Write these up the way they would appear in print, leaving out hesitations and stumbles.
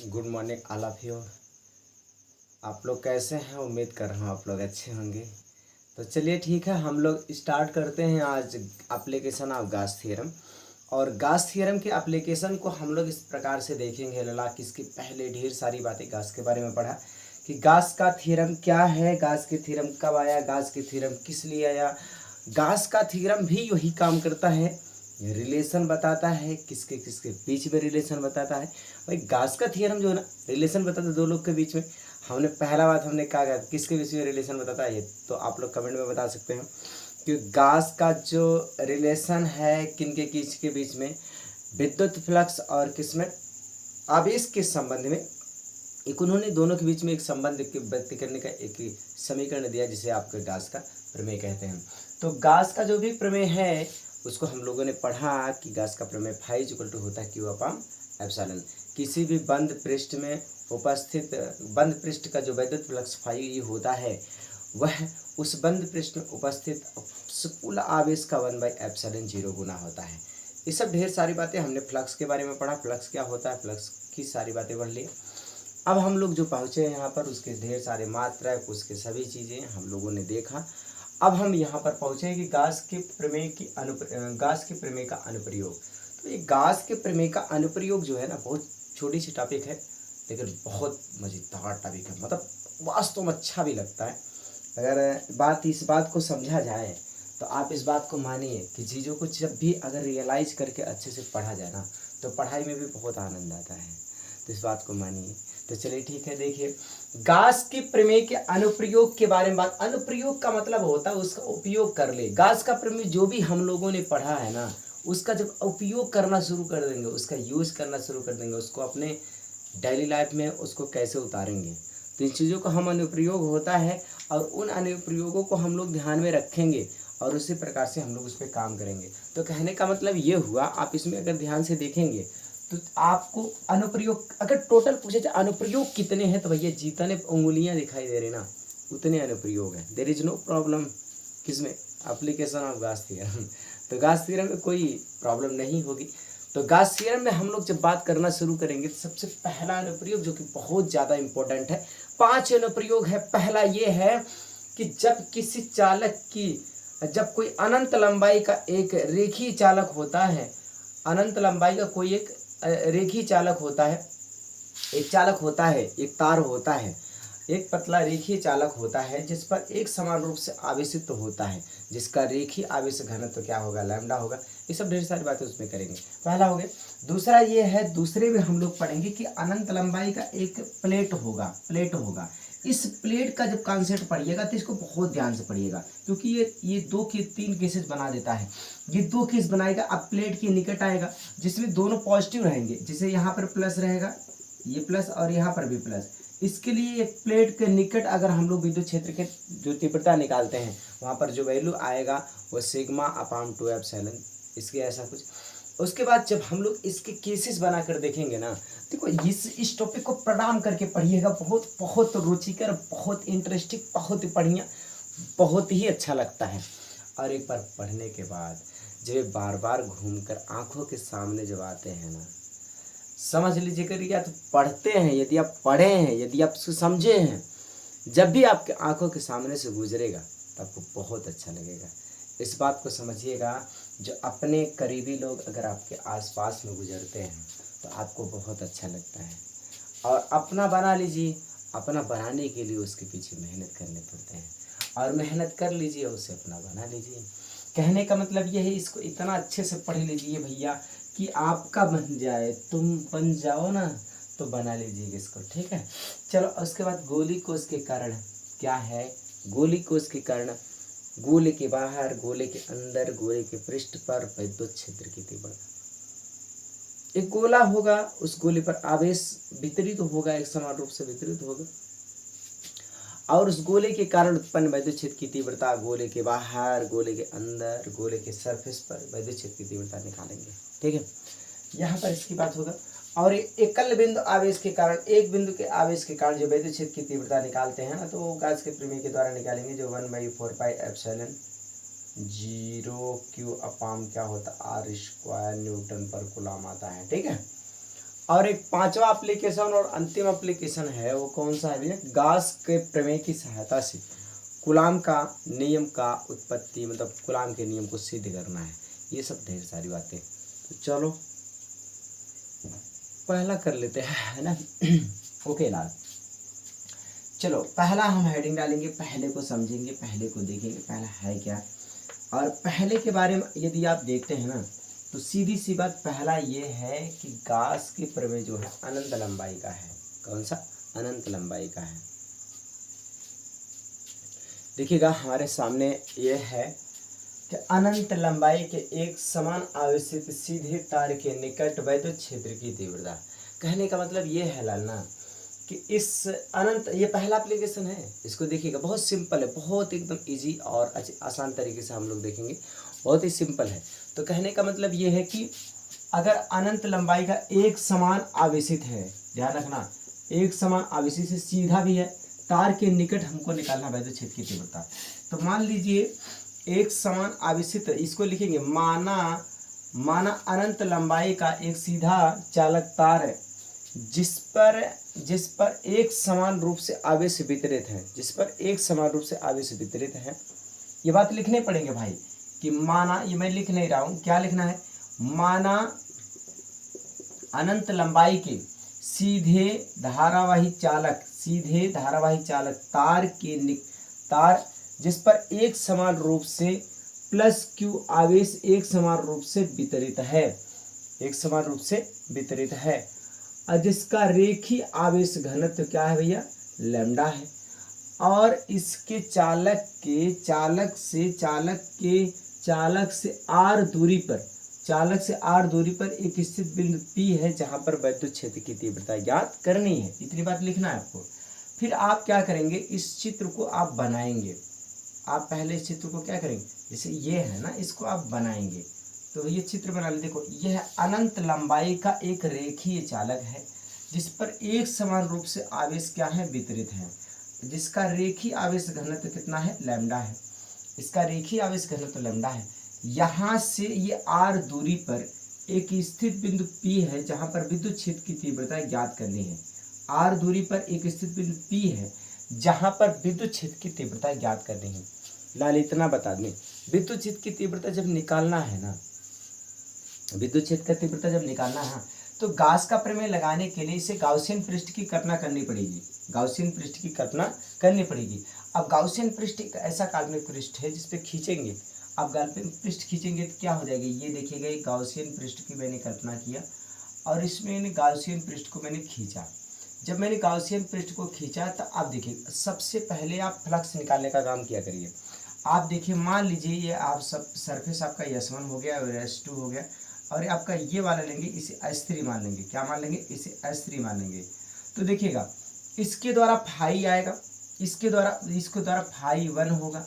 Good morning all of you. आप लोग कैसे हैं? उम्मीद कर रहा हूँ आप लोग अच्छे होंगे। तो चलिए ठीक है, हम लोग स्टार्ट करते हैं आज एप्लीकेशन ऑफ गास थ्योरम। और गास थ्योरम के एप्लीकेशन को हम लोग इस प्रकार से देखेंगे लला कि इसकी पहले ढेर सारी बातें गास के बारे में पढ़ा कि गास का थ्योरम क्या है, गास के थ्योरम कब आया, गास के थ्योरम किस लिए आया। गास का थ्योरम भी यही काम करता है, रिलेशन बताता है, किसके किसके बीच में रिलेशन बताता है। भाई गास का थ्योरम जो है ना, रिलेशन बताता है दो लोग के बीच में। हमने पहला बात हमने कहा किसके बीच में रिलेशन बताता है, ये तो आप लोग कमेंट में बता सकते हैं कि गास का जो रिलेशन है किनके किसके बीच में, विद्युत फ्लक्स और किसमें, आवेश के संबंध में। एक उन्होंने दोनों के बीच में एक संबंध व्यक्त करने का एक समीकरण दिया जिसे आपके गास का प्रमेय कहते हैं। तो गास का जो भी प्रमेय है उसको हम लोगों ने पढ़ा कि गास का प्रमेय फाई इक्वल टू होता है क्यू अपॉन एप्सिलॉन। किसी भी बंद पृष्ठ में उपस्थित बंद पृष्ठ का जो विद्युत फ्लक्स फाई होता है वह उस बंद पृष्ठ में उपस्थित कुल आवेश का 1/एप्सिलॉन 0 गुना होता है। ये सब ढेर सारी बातें हमने फ्लक्स के बारे में पढ़ा, फ्लक्स क्या होता है, फ्लक्स की सारी बातें पढ़ ली। अब हम लोग जो पहुँचे हैं यहाँ पर उसके ढेर सारे मात्रा उसके सभी चीज़ें हम लोगों ने देखा। अब हम यहाँ पर पहुँचे कि गास के प्रमेय का अनुप्रयोग। तो ये गास के प्रमेय का अनुप्रयोग जो है ना, बहुत छोटी सी टॉपिक है लेकिन बहुत मज़ेदार टॉपिक है, मतलब वास्तव में अच्छा भी लगता है। अगर इस बात को समझा जाए तो आप इस बात को मानिए कि चीज़ों को जब भी अगर रियलाइज़ करके अच्छे से पढ़ा जाए ना तो पढ़ाई में भी बहुत आनंद आता है। तो इस बात को मानिए। तो चलिए ठीक है, देखिए गास के प्रमेय के अनुप्रयोग के बारे में बात। अनुप्रयोग का मतलब होता है उसका उपयोग कर ले। गास का प्रमेय जो भी हम लोगों ने पढ़ा है ना, उसका जब उपयोग करना शुरू कर देंगे, उसका यूज करना शुरू कर देंगे, उसको अपने डेली लाइफ में उसको कैसे उतारेंगे, तो इन चीज़ों का हम अनुप्रयोग होता है और उन अनुप्रयोगों को हम लोग ध्यान में रखेंगे और उसी प्रकार से हम लोग उस पर काम करेंगे। तो कहने का मतलब ये हुआ, आप इसमें अगर ध्यान से देखेंगे तो आपको अनुप्रयोग अगर टोटल पूछे जाए अनुप्रयोग कितने हैं, तो भैया जितने उंगलियां दिखाई दे रही ना उतने अनुप्रयोग हैं। देयर इज नो प्रॉब्लम किसमें, एप्लीकेशन ऑफ गास थ्योरम। तो गास थ्योरम में कोई प्रॉब्लम नहीं होगी। तो गास थ्योरम में हम लोग जब बात करना शुरू करेंगे तो सबसे पहला अनुप्रयोग जो कि बहुत ज़्यादा इंपॉर्टेंट है, 5 अनुप्रयोग है। पहला ये है कि जब कोई अनंत लंबाई का एक रेखीय चालक होता है, अनंत लंबाई का कोई एक रेखीय चालक होता है, एक चालक होता है, एक तार होता है, एक पतला रेखीय चालक होता है जिस पर एक समान रूप से आवेशित होता है, जिसका रेखीय आवेश घनत्व क्या होगा, लैम्डा होगा। ये सब ढेर सारी बातें उसमें करेंगे, पहला हो गया। दूसरा ये है, दूसरे में हम लोग पढ़ेंगे कि अनंत लंबाई का एक प्लेट होगा। इस प्लेट का जब कॉन्सेप्ट पढ़िएगा तो इसको बहुत ध्यान से पढ़िएगा क्योंकि ये 3 केसेस बना देता है। ये 2 केस बनाएगा। अब प्लेट के निकट आएगा जिसमें दोनों पॉजिटिव रहेंगे, जिसे यहाँ पर प्लस रहेगा, ये प्लस और यहाँ पर भी प्लस। इसके लिए एक प्लेट के निकट अगर हम लोग विद्युत क्षेत्र के जो तीव्रता निकालते हैं वहाँ पर जो वैल्यू आएगा वो सिग्मा अपॉन 2 एप्सिलॉन, इसके ऐसा कुछ। उसके बाद जब हम लोग इसके केसेस बनाकर देखेंगे ना, देखो इस टॉपिक को प्रणाम करके पढ़िएगा, बहुत बहुत रुचिकर, बहुत इंटरेस्टिंग, बहुत बढ़िया, बहुत ही अच्छा लगता है। और एक बार पढ़ने के बाद जब बार बार घूमकर आंखों के सामने जब आते हैं ना, समझ लीजिए कर, या तो पढ़ते हैं, यदि आप पढ़े हैं, यदि आप समझे हैं, जब भी आपके आंखों के सामने से गुजरेगा तो आपको बहुत अच्छा लगेगा। इस बात को समझिएगा, जो अपने करीबी लोग अगर आपके आसपास में गुजरते हैं तो आपको बहुत अच्छा लगता है और अपना बना लीजिए। अपना बनाने के लिए उसके पीछे मेहनत करने पड़ते हैं और मेहनत कर लीजिए, उसे अपना बना लीजिए। कहने का मतलब ये है, इसको इतना अच्छे से पढ़ लीजिए भैया कि आपका बन जाए, तुम बन जाओ ना, तो बना लीजिए इसको, ठीक है। चलो उसके बाद गोली कोष के कारण क्या है। गोली कोष के कारण गोले के बाहर, गोले के अंदर, गोले के पृष्ठ पर विद्युत क्षेत्र की तीव्रता। एक गोला होगा, उस गोले पर आवेश वितरित होगा, एक समान रूप से वितरित होगा और उस गोले के कारण उत्पन्न विद्युत क्षेत्र की तीव्रता गोले के बाहर, गोले के अंदर, गोले के सरफेस पर विद्युत क्षेत्र की तीव्रता निकालेंगे, ठीक है। यहाँ पर इसकी बात होगा। और एकल बिंदु आवेश के कारण, एक बिंदु के आवेश के कारण जो विद्युत क्षेत्र की तीव्रता निकालते हैं ना, तो गास के प्रमेय के द्वारा निकालेंगे, जो 1/4 एप्सिलॉन 0 Q अपॉन क्या होता है, R² न्यूटन पर कूलम आता है, ठीक है। और एक पांचवा एप्लीकेशन और अंतिम एप्लीकेशन है, वो कौन सा है भैया? गॉस के प्रमेय की सहायता से कूलाम का नियम का उत्पत्ति, मतलब कूलाम के नियम को सिद्ध करना है। ये सब ढेर सारी बातें। तो चलो पहला कर लेते हैं, है ना। ओके लाल, चलो पहला हम हेडिंग डालेंगे, पहले को समझेंगे, पहले को देखेंगे, पहला है क्या। और पहले के बारे में यदि आप देखते हैं ना, तो सीधी सी बात पहला ये है कि गॉस के प्रमेय जो है अनंत लंबाई का है। कौन सा? अनंत लंबाई का है। देखिएगा हमारे सामने ये है कि अनंत लंबाई के एक समान आवेशित सीधे तार के निकट वैद्युत क्षेत्र की तीव्रता। कहने का मतलब ये है लालना कि इस अनंत, ये पहला एप्लीकेशन है, इसको देखिएगा बहुत सिंपल है, बहुत एकदम इजी और आसान तरीके से हम लोग देखेंगे, बहुत ही सिंपल है। तो कहने का मतलब ये है कि अगर अनंत लंबाई का एक समान आवेशित है, ध्यान रखना, एक समान आवेशित से सीधा भी है, तार के निकट हमको निकालना वैद्युत क्षेत्र की तीव्रता। तो मान लीजिए एक समान आवेशित, इसको लिखेंगे माना अनंत लंबाई का एक सीधा चालक तार है जिस पर एक समान रूप से आवेश वितरित है, जिस पर एक समान रूप से आवेश वितरित है। ये बात लिखने पड़ेंगे भाई कि माना, ये मैं लिख नहीं रहा हूं, क्या लिखना है? माना अनंत लंबाई के सीधे धारावाही चालक तार जिस पर एक समान रूप से प्लस क्यू आवेश एक समान रूप से वितरित है, एक समान रूप से वितरित है, और जिसका रेखीय आवेश घनत्व क्या है भैया? लैम्डा है। और इसके चालक से आर दूरी पर एक स्थित बिंदु P है जहां पर वैद्युत क्षेत्र की तीव्रता ज्ञात करनी है। इतनी बात लिखना है आपको। फिर आप क्या करेंगे, इस चित्र को आप बनाएंगे। आप पहले इस चित्र को क्या करेंगे, जैसे ये है ना, इसको आप बनाएंगे। तो ये चित्र बना ले, देखो यह अनंत लंबाई का एक रेखीय चालक है जिस पर एक समान रूप से आवेश क्या है? वितरित है, जिसका रेखीय आवेश घनत्व कितना है? लैम्डा है। इसका रेखीय आवेश घनत्व लैम्डा है। यहाँ से ये आर दूरी पर एक स्थित बिंदु P है जहां पर विद्युत क्षेत्र की तीव्रता ज्ञात करनी है। आर दूरी पर एक स्थित बिंदु P है जहां पर विद्युत क्षेत्र की तीव्रता ज्ञात करनी है। लाल इतना बता दें, विद्युत क्षेत्र की तीव्रता जब निकालना है ना, विद्युत क्षेत्र का तीव्रता जब निकालना है, तो गॉस का प्रमेय लगाने के लिए इसे गाउसियन पृष्ठ की कल्पना करनी पड़ेगी। गाउसियन पृष्ठ की कल्पना करनी पड़ेगी। अब गाउसियन पृष्ठ एक ऐसा काल्पनिक पृष्ठ है जिसपे खींचेंगे, अब काल्पनिक पृष्ठ खींचेंगे तो क्या हो जाएगा? ये देखिएगा, एक गाउसियन पृष्ठ की मैंने कल्पना किया और इसमें गाउसियन पृष्ठ को मैंने खींचा। जब मैंने गाउसियन पृष्ठ को खींचा तो आप देखिए, सबसे पहले आप फ्लक्स निकालने का काम किया करिए। आप देखिए, मान लीजिए ये आप सब सरफेस आपका S1 हो गया और S2 हो गया, और आपका ये वाला लेंगे, इसे S3 मान लेंगे। क्या मान लेंगे? इसे S3 मान लेंगे। तो देखिएगा, इसके द्वारा फाई आएगा, इसके द्वारा फाई 1 होगा,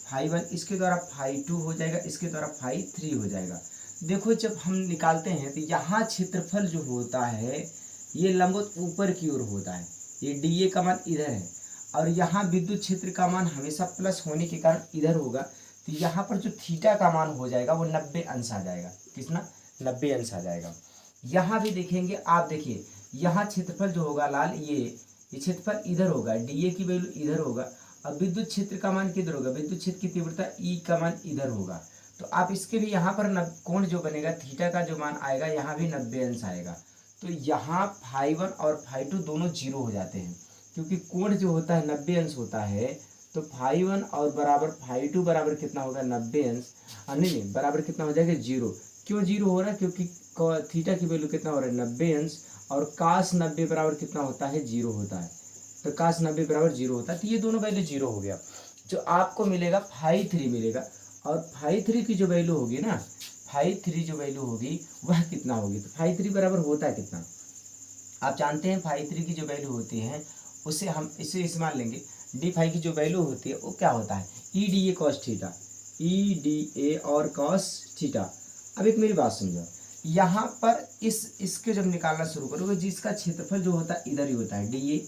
फाई 1, इसके द्वारा फाई 2 हो जाएगा, इसके द्वारा फाई 3 हो जाएगा। देखो जब हम निकालते हैं तो यहाँ क्षेत्रफल जो होता है ये लंबवत ऊपर की ओर होता है, ये DA का मान इधर है, और यहाँ विद्युत क्षेत्र का मान हमेशा प्लस होने के कारण इधर होगा। तो यहाँ पर जो थीटा का मान हो जाएगा वो 90 अंश आ जाएगा। कितना? 90 अंश आ जाएगा। यहाँ भी देखेंगे, आप देखिए यहाँ क्षेत्रफल जो होगा लाल, ये क्षेत्रफल इधर होगा, DA की वैल्यू इधर होगा, और विद्युत क्षेत्र का मान किधर होगा? विद्युत क्षेत्र की तीव्रता E का मान इधर होगा। तो आप इसके भी यहाँ पर कोण जो बनेगा, थीटा का जो मान आएगा, यहाँ भी 90 अंश आएगा। तो यहाँ फाई 1 और फाई 2 दोनों जीरो हो जाते हैं, क्योंकि कोण जो होता है 90 अंश होता है। तो फाई 1 और बराबर फाई 2 बराबर कितना होगा? 90 अंश। नहीं, बराबर कितना हो जाएगा? जीरो। क्यों जीरो हो रहा है? क्योंकि थीटा की वैल्यू कितना हो रहा है? 90 अंश, और काश 90 बराबर कितना होता है? जीरो होता है। तो काश 90 बराबर जीरो होता है, तो ये दोनों वैल्यू जीरो हो गया। जो आपको मिलेगा फाई 3 मिलेगा, और फाई 3 की जो वैल्यू होगी ना, फाई 3 जो वैल्यू होगी वह कितना होगी? तो फाई 3 बराबर होता है कितना? आप जानते हैं फाई 3 की जो वैल्यू होती है उसे हम इसे इस्तेमाल लेंगे। डी फाई की जो वैल्यू होती है वो क्या होता है? EDA कॉस थीटा, EDA और कॉस थीटा। अब एक मेरी बात समझो, यहाँ पर इसके जब निकालना शुरू करोगे, जिसका क्षेत्रफल जो होता है इधर ही होता है DA,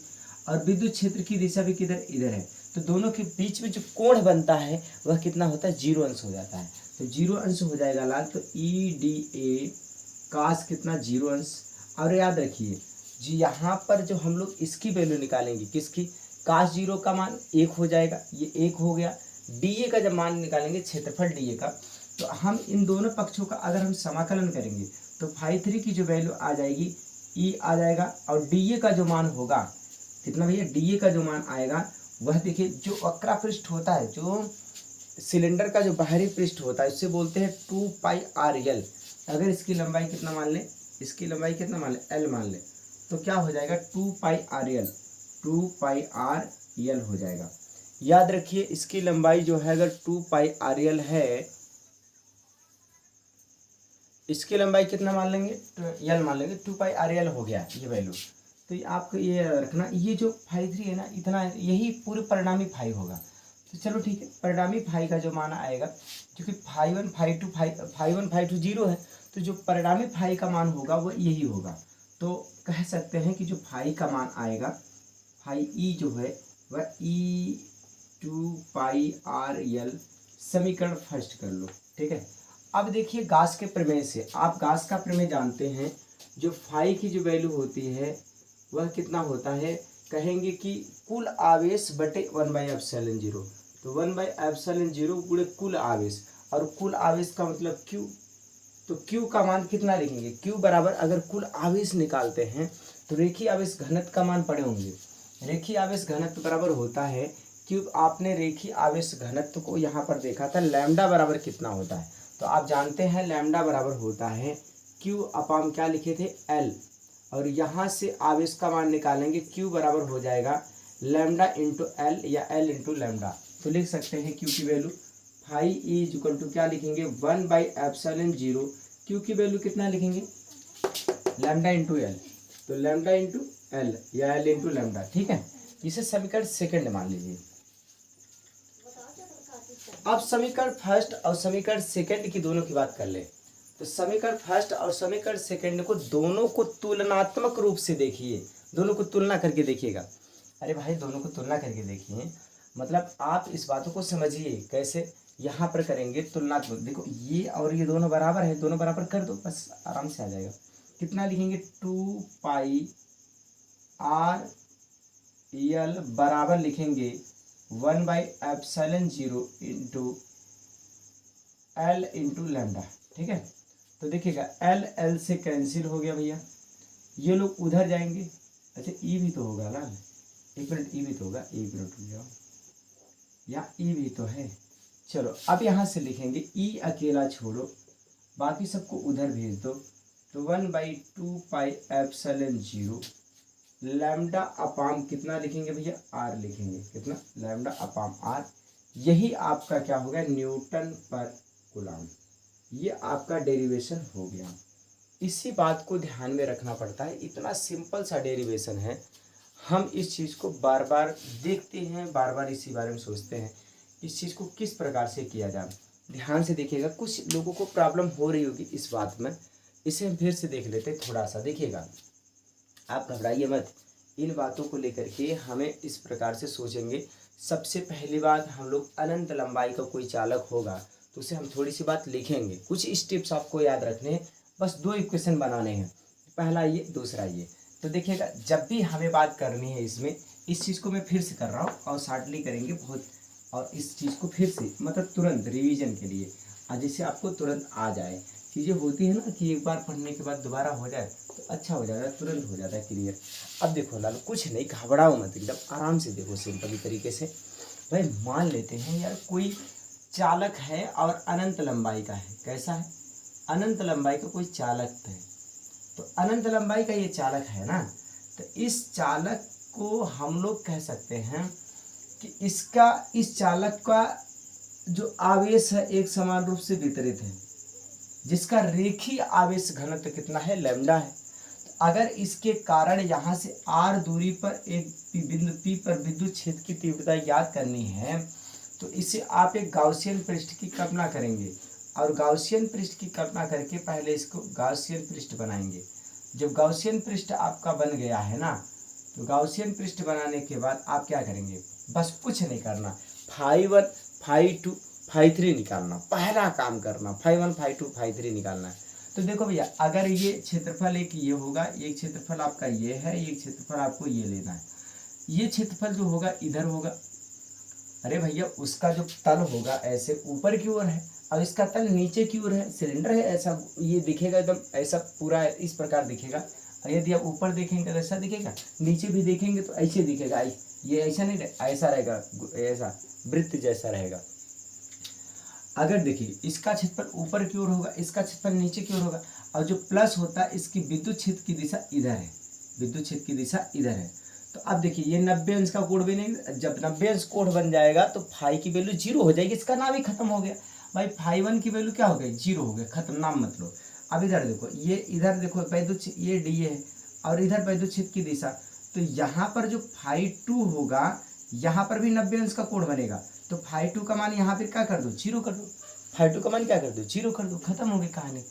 और विद्युत क्षेत्र की दिशा भी किधर? इधर है। तो दोनों के बीच में जो कोण बनता है वह कितना होता है? 0 अंश हो जाता है। तो 0 अंश हो जाएगा लाल। तो EDA कॉस कितना? 0 अंश। और याद रखिए जी, यहाँ पर जो हम लोग इसकी वैल्यू निकालेंगे, किसकी, cos 0 का मान 1 हो जाएगा, ये 1 हो गया। डी ए का जब मान निकालेंगे, क्षेत्रफल डी ए का, तो हम इन दोनों पक्षों का अगर हम समाकलन करेंगे तो फाई 3 की जो वैल्यू आ जाएगी ई आ जाएगा, और डी ए का जो मान होगा कितना भैया, डी ए का जो मान आएगा वह देखिए, जो वक्रा पृष्ठ होता है, जो सिलेंडर का जो बाहरी पृष्ठ होता है, उससे बोलते हैं 2 पाई आर एल। अगर इसकी लंबाई कितना मान लें, इसकी लंबाई कितना मान लें, एल मान लें, तो क्या हो जाएगा 2 पाई आर एल, 2 पाई आर एल हो जाएगा। याद रखिए इसकी लंबाई जो है अगर 2 पाई आर एल है, इसकी लंबाई कितना मान लेंगे, एल मान लेंगे, 2 पाई आर एल हो गया ये वैल्यू। तो आपको ये रखना, ये जो फाई 3 है ना, इतना यही पूरे परिणामी फाई होगा। तो चलो ठीक है, परिणामी फाई का जो मान आएगा, क्योंकि फाई 1 फाई 2 0 है, तो जो परिणामी फाई का मान होगा वो यही होगा। तो कह सकते हैं कि जो फाई का मान आएगा, फाई ई जो है वह ई 2 पाई आर एल, समीकरण फर्स्ट कर लो, ठीक है। अब देखिए गास के प्रमेय से, आप गास का प्रमेय जानते हैं, जो फाई की जो वैल्यू होती है वह कितना होता है, कहेंगे कि कुल आवेश बटे 1/ε0। तो 1/ε0 गुणे कुल आवेश, और कुल आवेश का मतलब Q, तो Q का मान कितना लिखेंगे, Q बराबर, अगर कुल आवेश निकालते हैं तो रेखीय आवेश घनत्व का मान पढ़े होंगे। रेखीय आवेश घनत्व बराबर होता है Q, आपने रेखीय आवेश घनत्व को यहाँ पर देखा था, लैम्डा बराबर कितना होता है, तो आप जानते हैं लैम्डा बराबर होता है Q अपाम क्या लिखे थे, L, और यहाँ से आवेश का मान निकालेंगे, Q बराबर हो जाएगा लैम्डा इंटू एल या एल इंटू लैम्डा। तो लिख सकते हैं Q की value phi E is equal to क्या लिखेंगे, 1/ε0। Q की वैल्यू कितना लिखेंगे, लैम्डा इंटू एल, तो लैम्डा इंटू एल या एल इंटू लैम्डा, ठीक है। इसे समीकरण सेकंड मान लीजिए। अब समीकरण फर्स्ट और समीकरण सेकंड की दोनों की बात कर ले, तो समीकरण फर्स्ट और समीकरण सेकंड को दोनों को तुलनात्मक रूप से देखिए, दोनों को तुलना करके देखिएगा। अरे भाई दोनों को तुलना करके देखिए, मतलब आप इस बातों को समझिए कैसे, यहाँ पर करेंगे तुलनात्मक, देखो ये और ये दोनों बराबर है, दोनों बराबर कर दो, बस आराम से आ जाएगा। कितना लिखेंगे, 2 पाई आर एल बराबर लिखेंगे 1/ε0 इंटू एल इंटू लैम्डा, ठीक है। तो देखिएगा एल एल से कैंसिल हो गया भैया, ये लोग उधर जाएंगे, अच्छा ई भी तो होगा ना, एक मिनट ई भी तो होगा, एक मिनट रुक जाओ, यहाँ ई भी तो है। चलो अब यहाँ से लिखेंगे ई अकेला छोड़ो, बाकी सबको उधर भेज दो, तो 1/2 पाई ε0 लैम्डा अपाम कितना लिखेंगे भैया, आर लिखेंगे, कितना, लैम्डा अपाम आर। यही आपका क्या हो गया, न्यूटन पर कूलम, ये आपका डेरिवेशन हो गया। इसी बात को ध्यान में रखना पड़ता है, इतना सिंपल सा डेरिवेशन है, हम इस चीज़ को बार बार देखते हैं, बार बार इसी बारे में सोचते हैं, इस चीज़ को किस प्रकार से किया जाए। ध्यान से देखिएगा, कुछ लोगों को प्रॉब्लम हो रही होगी इस बात में, इसे हम फिर से देख लेते हैं थोड़ा सा, देखिएगा आप घबराइए मत, इन बातों को लेकर के हमें इस प्रकार से सोचेंगे। सबसे पहली बात, हम लोग अनंत लंबाई का कोई चालक होगा तो उसे हम थोड़ी सी बात लिखेंगे, कुछ स्टेप्स आपको याद रखने हैं, बस 2 इक्वेशन बनाने हैं, पहला ये दूसरा ये। तो देखिएगा जब भी हमें बात करनी है इसमें, इस चीज़ को मैं फिर से कर रहा हूँ और शार्टली करेंगे बहुत, और इस चीज़ को फिर से मतलब तुरंत रिवीजन के लिए, जिससे आपको तुरंत आ जाए। चीज़ें होती है ना कि एक बार पढ़ने के बाद दोबारा हो जाए तो अच्छा हो जाता है, तुरंत हो जाता है क्लियर। अब देखो लाल, कुछ नहीं, घबराओ मत, एकदम आराम से देखो सिंपल तरीके से। भाई मान लेते हैं यार कोई चालक है और अनंत लंबाई का है, कैसा है, अनंत लंबाई का कोई चालक है, तो अनंत लंबाई का ये चालक है ना, तो इस चालक को हम लोग कह सकते हैं कि इसका, इस चालक का जो आवेश है एक समान रूप से वितरित है, जिसका रेखीय आवेश घनत्व कितना है, लैम्डा है। तो अगर इसके कारण यहाँ से r दूरी पर एक बिंदु P पर विद्युत क्षेत्र की तीव्रता याद करनी है, तो इसे आप एक गाउसियन पृष्ठ की कल्पना करेंगे, और गाउसियन पृष्ठ की कल्पना करके पहले इसको गाउसियन पृष्ठ बनाएंगे। जब गाउसियन पृष्ठ आपका बन गया है ना, तो गाउसियन पृष्ठ बनाने के बाद आप क्या करेंगे, बस कुछ नहीं करना, फाई 1 फाई 2 फाई 3 निकालना, पहला काम करना, फाई 1 फाई 2 फाई 3 निकालना है। तो तो देखो भैया, अगर ये क्षेत्रफल एक ये होगा, एक क्षेत्रफल आपका ये है, एक क्षेत्रफल आपको ये लेना है। ये क्षेत्रफल जो होगा इधर होगा, अरे भैया उसका जो तल होगा ऐसे ऊपर की ओर है, और इसका तल नीचे की ओर है। सिलेंडर है ऐसा, ये दिखेगा एकदम ऐसा पूरा इस प्रकार दिखेगा। और यदि आप ऊपर देखेंगे तो ऐसा दिखेगा, नीचे भी देखेंगे तो ऐसे दिखेगा। ये ऐसा नहीं, ऐसा रहेगा, ऐसा वृत्त जैसा रहेगा। अगर देखिए इसका क्षेत्रफल ऊपर की ओर होगा, इसका क्षेत्रफल नीचे की ओर होगा, और जो प्लस होता है इसकी विद्युत क्षेत्र की दिशा इधर है, विद्युत क्षेत्र की दिशा इधर है। तो अब देखिए ये 90 अंश का कोण बनेगा। जब 90 अंश कोण बन जाएगा तो फाई की वैल्यू 0 हो जाएगी, इसका नाम ही खत्म हो गया भाई। फाई 1 की वैल्यू क्या हो गई, 0 हो गया, खत्म, नाम मत लो। अब इधर देखो, ये इधर देखो वैद्युत, ये डी है और इधर वैद्युत क्षेत्र की दिशा। तो यहाँ पर जो फाई 2 होगा, यहाँ पर भी 90 अंश का कोण बनेगा। तो फाई 2 का मान यहाँ पर क्या कर दो, 0 कर दो। फाई 2 का मान क्या कर दो, 0 कर दो, खत्म हो गई कहानी।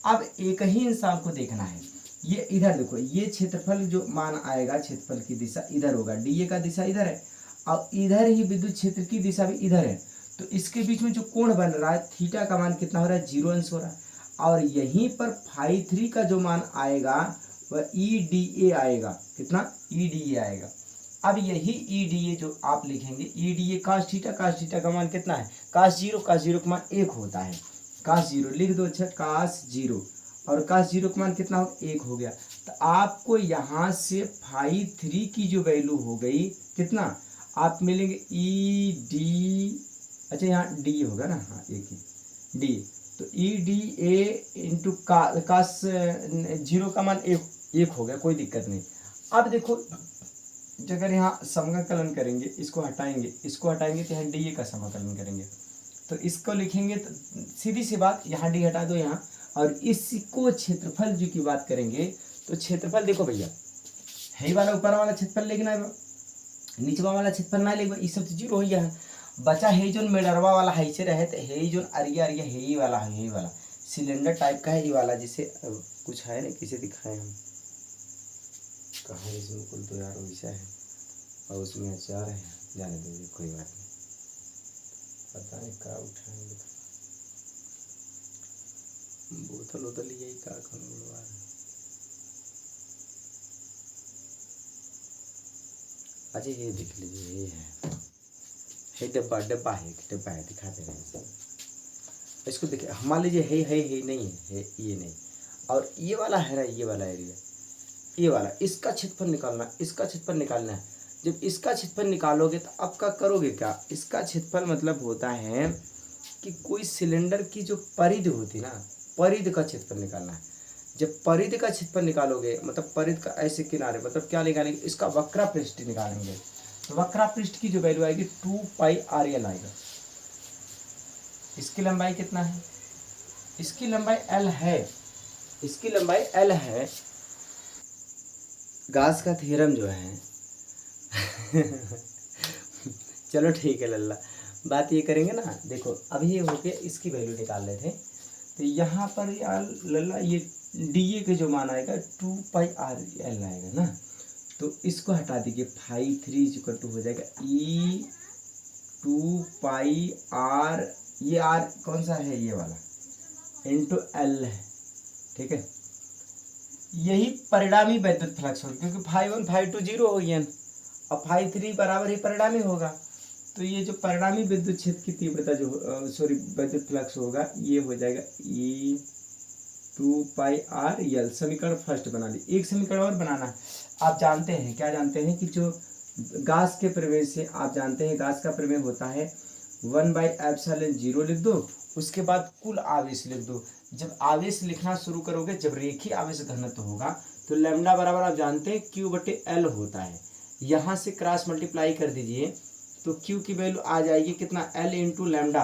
अब एक ही इंसान को देखना है, ये इधर देखो, ये क्षेत्रफल जो मान आएगा, क्षेत्रफल की दिशा इधर होगा, डी ए का दिशा इधर है, और इधर ही विद्युत क्षेत्र की दिशा भी इधर है। तो इसके बीच में जो कोण बन रहा है, थीटा का मान कितना हो रहा है, 0 अंश हो रहा है। और यहीं पर फाई 3 का जो मान आएगा वह ई डी ए आएगा, कितना, ई डी ए आएगा। अब यही ई डी ए जो आप लिखेंगे, E d A cos theta, cos theta का मान कितना है, कास 0, कास 0 का मान 1 होता है, कास 0 लिख दो। अच्छा, कास 0 और कास 0 का मान कितना हो, 1 हो गया। तो आपको यहाँ से फाई 3 की जो वैल्यू हो गई कितना, आप मिलेंगे ई डी, अच्छा यहाँ डी होगा ना, हाँ एक ही डी, तो ई डी ए इंटू कास 0 का मान 1 हो गया, कोई दिक्कत नहीं। अब देखो अगर यहाँ समाकलन करेंगे, इसको हटाएंगे, इसको हटाएंगे तो यहाँ डी ए का समाकलन करेंगे, तो इसको लिखेंगे तो सीधी सी बात, यहाँ डी हटा दो यहाँ, और इसको क्षेत्रफल जी की बात करेंगे तो क्षेत्रफल देखो भैया, है वाला ऊपर वाला क्षेत्रफल लिखना है, नीचे वाला क्षेत्रफल ना लिखो, ये सब तो 0 हो गया है। बचा है जो मेडरवा वाला है से रहे, तो है जो अरिया अरिया है ही वाला, है ही वाला सिलेंडर टाइप का है ये वाला, जिसे कुछ है ना, किसे दिखाएं हम, कहाँ इसमें कुल तो यार वैसा है, और उसमें अचार है, जाने दीजिए कोई बात नहीं, पता नहीं क्या उठाएंगे, बोतल उतल यही क्या करूँगा। अच्छा ये देख लीजिए, ये है डब्बा, डब्बा है, डब्बा है, दिखाते रहे सब। इसको देखिए, मान लीजिए है नहीं है, ये नहीं, और ये वाला है ना, ये वाला एरिया, ये वाला, इसका क्षेत्रफल निकालना, इसका क्षेत्रफल निकालना है। जब इसका क्षेत्रफल निकालोगे तो अब क्या करोगे, क्या इसका क्षेत्रफल मतलब होता है कि कोई सिलेंडर की जो परिधि होती है ना, परिधि का क्षेत्रफल निकालना है। जब परिधि का क्षेत्रफल निकालोगे, मतलब परिधि का ऐसे किनारे, मतलब क्या निकालेंगे, इसका वक्रा पृष्ठ निकालेंगे। तो वक्रा पृष्ठ की जो वैल्यू आएगी 2 पाई आर एल आएगा। इसकी लंबाई कितना है, इसकी लंबाई एल है, इसकी लंबाई एल है। गास का थ्योरम जो है चलो ठीक है लल्ला, बात ये करेंगे ना, देखो अभी ये हो गया, इसकी वैल्यू निकाल रहे थे, तो यहाँ पर यार लल्ला ये डी ए के जो मान आएगा 2 पाई आर एल आएगा ना, तो इसको हटा दीजिए, फाई 3 इक्वल टू हो जाएगा ई 2 पाई आर, ये आर कौन सा है, ये वाला, इंटू एल है, ठीक है। यही परिणामी वैद्युत फ्लक्स होगा, क्योंकि फाई 1 फाई 2 0 हो गया, और फाई 3 बराबर ही परिणामी होगा। तो ये जो परिणामी विद्युत क्षेत्र की तीव्रता जो वैद्युत फ्लक्स होगा, ये हो जाएगा ई 2 पाई आर एल। समीकरण फर्स्ट बना ली, एक समीकरण और बनाना है। आप जानते हैं, क्या जानते हैं कि जो गास के प्रमेय से आप जानते हैं, गास का प्रमेय होता है 1/ε0 लिख दो, उसके बाद कुल आवेश लिख दो। जब आवेश लिखना शुरू करोगे, जब रेखीय आवेश घनत्व होगा, तो लैम्डा बराबर आप जानते हैं Q/L होता है। यहाँ से क्रॉस मल्टीप्लाई कर दीजिए तो Q की वैल्यू आ जाएगी कितना, L इंटू लैम्डा।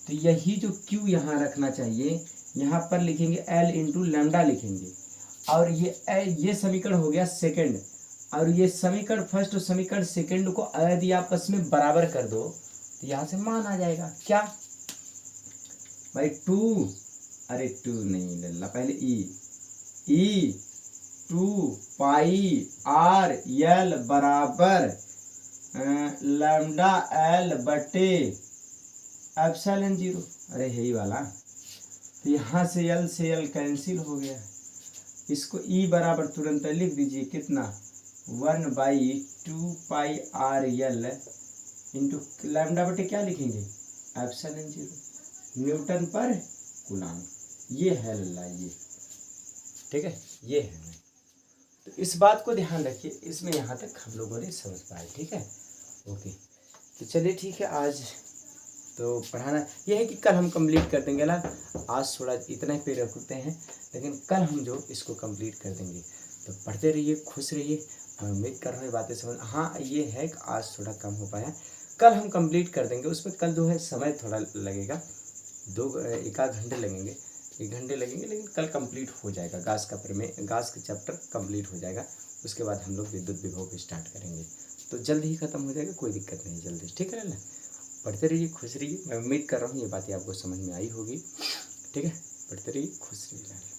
तो यही जो Q यहाँ रखना चाहिए, यहाँ पर लिखेंगे L इंटू लैम्डा लिखेंगे, और ये समीकरण हो गया सेकंड। और ये समीकरण फर्स्ट और समीकरण सेकंड को यदि आपस में बराबर कर दो तो यहाँ से मान आ जाएगा, क्या भाई 2, अरे 2 नहीं लल्ला, पहले ई 2 पाई आर एल बराबर लैम्डा एल बटे एप्सिलॉन 0, अरे यही वाला। तो यहाँ से L कैंसिल हो गया। इसको E बराबर तुरंत लिख दीजिए कितना 1/2πr/L इंटू लैम्डा बटे क्या लिखेंगे एप्सिलॉन 0 न्यूटन पर कूलम्ब। ये है लल्ला ये, ठीक है, ये है। तो इस बात को ध्यान रखिए, इसमें यहाँ तक हम लोगों ने समझ पाए, ठीक है, ओके। तो चलिए ठीक है, आज तो पढ़ाना ये है कि कल हम कंप्लीट कर देंगे ना, आज थोड़ा इतना ही पे रखते हैं, लेकिन कल हम जो इसको कंप्लीट कर देंगे। तो पढ़ते रहिए, खुश रहिए। मैं उम्मीद कर रहा हूँ बातें समझ। हाँ ये है कि आज थोड़ा कम हो पाया, कल हम कंप्लीट कर देंगे। उसमें कल जो है समय थोड़ा लगेगा, 1 आध घंटे लगेंगे, 1 घंटे लगेंगे, लेकिन कल कंप्लीट हो जाएगा। गैस का चैप्टर कंप्लीट हो जाएगा। उसके बाद हम लोग विद्युत विभव को स्टार्ट करेंगे, तो जल्द ही खत्म हो जाएगा, कोई दिक्कत नहीं, जल्दी, ठीक है ना। पढ़ते रहिए, खुश रहिए। मैं उम्मीद कर रहा हूँ ये बातें आपको समझ में आई होगी, ठीक है। पढ़ते रहिए, खुश रहिए।